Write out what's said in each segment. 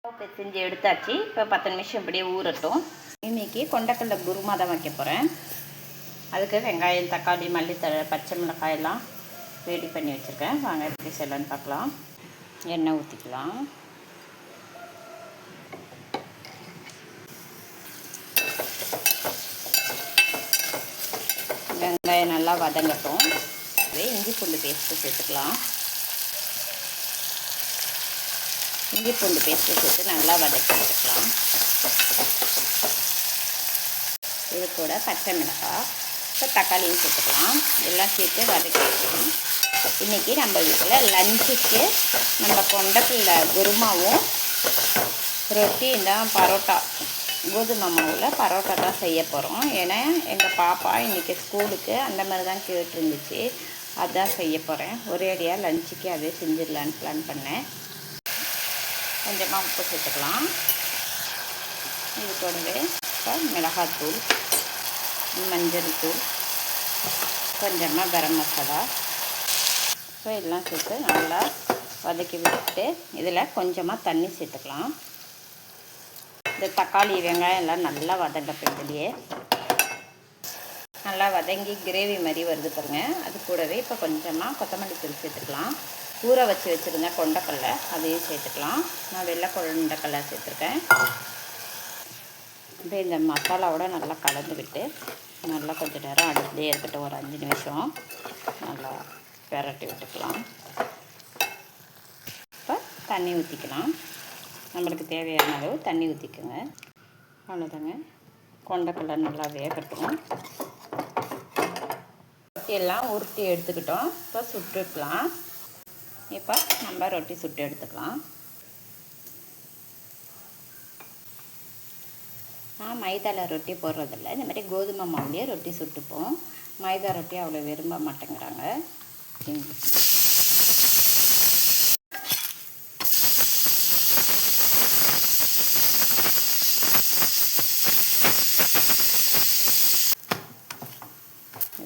செஞ்சு எடுத்தாச்சு. இப்போ 10 நிமிஷம் இப்படியே ஊறட்டும். இன்றைக்கி கொண்டக்கடலை குருமா தான் வைக்க போகிறேன். அதுக்கு வெங்காயம், தக்காளி, மல்லித்தழை, பச்சை மிளகாயெல்லாம் ரெடி பண்ணி வச்சுருக்கேன். வாங்க எப்படி செய்யலான்னு பார்க்கலாம். எண்ணெய் ஊற்றிக்கலாம். வெங்காயம் நல்லா வதங்கட்டும். இஞ்சி பூண்டு பேஸ்ட்டு சேர்த்துக்கலாம். இஞ்சி பூண்டு பேஸ்ட்டு சேர்த்து நல்லா வதக்கி வச்சுக்கலாம். இது கூட பச்சை மிளகாய், இப்போ தக்காளியும் சேர்த்துக்கலாம். எல்லாம் சேர்த்து வதக்கி வச்சுக்கலாம். இன்றைக்கி நம்ம வீட்டில் லஞ்சுக்கு நம்ம கொண்டக்கடலை குருமாவும் ரொட்டி தான் பரோட்டா, கோதுமை மாவில் பரோட்டா தான் செய்ய போகிறோம். ஏன்னா எங்கள் பாப்பா இன்றைக்கி ஸ்கூலுக்கு அந்த மாதிரி தான் கேட்டுருந்துச்சு. அதுதான் செய்ய போகிறேன். ஒரே அடியாக லஞ்சுக்கு அதே செஞ்சிடலான்னு பிளான் பண்ணேன். கொஞ்சமாக உப்பு சேர்த்துக்கலாம். இது கூடவே இப்போ மிளகாத்தூள், மஞ்சள் தூள், கொஞ்சமாக கரம் மசாலா, இப்போ எல்லாம் சேர்த்து நல்லா வதக்கி விட்டு இதில் கொஞ்சமாக தண்ணி சேர்த்துக்கலாம். இந்த தக்காளி, வெங்காயம் எல்லாம் நல்லா வதங்கட்டும். இதுலேயே நல்லா வதங்கி கிரேவி மாதிரி வருது பாருங்கள். அது கூடவே இப்போ கொஞ்சமாக கொத்தமல்லி தூள் சேர்த்துக்கலாம். ஊற வச்சு வச்சுருந்தேன் கொண்டக்கடலை, அதையும் சேர்த்துக்கலாம். நான் வெள்ளை கொண்டக்கடலை சேர்த்துருக்கேன். இப்போ இந்த மசாலாவோட நல்லா கலந்து விட்டு நல்லா கொஞ்சம் நேரம் அடுப்புலேயே இருக்கட்டும். ஒரு 5 நிமிஷம் நல்லா பெரட்டி விட்டுக்கலாம். இப்போ தண்ணி ஊற்றிக்கலாம். நம்மளுக்கு தேவையான அளவு தண்ணி ஊற்றிக்கோங்க. அவ்வளோதாங்க. கொண்டக்கடலை நல்லா வேகட்டும். ரொட்டியெல்லாம் உருட்டி எடுத்துக்கிட்டோம். இப்போ சுட்டுக்கலாம். இப்போ நம்ம ரொட்டி சுட்டு எடுத்துக்கலாம். நான் மைதாவில் ரொட்டி போடுறதில்ல. இந்த மாதிரி கோதுமை மாவுலேயே ரொட்டி சுட்டுப்போம். மைதா ரொட்டி அவ்வளோ விரும்ப மாட்டேங்கிறாங்க.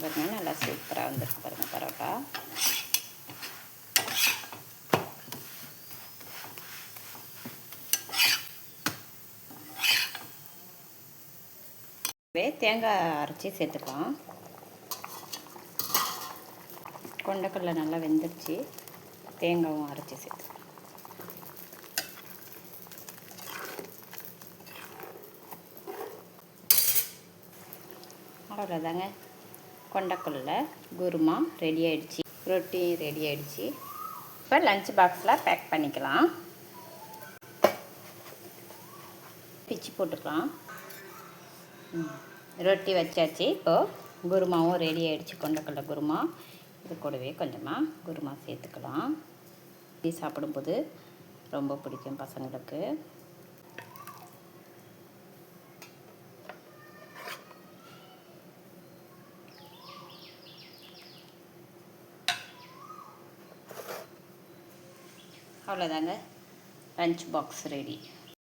பாருங்க, நல்லா சூப்பராக வந்துருக்கு பாருங்கள் பரோட்டா. தேங்காய் அரைச்சி சேர்த்துக்கலாம். கொண்டக்கடலை நல்லா வெந்துடுச்சு. தேங்காயும் அரைச்சி சேர்த்துக்கலாம். அவ்வளோதாங்க. கொண்டக்கடலை குருமா ரெடி ஆகிடுச்சு. ரொட்டி ரெடி ஆகிடுச்சு. இப்போ லஞ்ச் பாக்ஸில் பேக் பண்ணிக்கலாம். பிச்சு போட்டுக்கலாம். ரொட்டி வச்சாச்சு. இப்போது குருமாவும் ரெடி ஆகிடுச்சு. கொண்டக்கடலை குருமா. இது கூடவே கொஞ்சமாக குருமா சேர்த்துக்கலாம். டீ சாப்பிடும்போது ரொம்ப பிடிக்கும் பசங்களுக்கு. அவ்வளோதாங்க. Lunch box ready.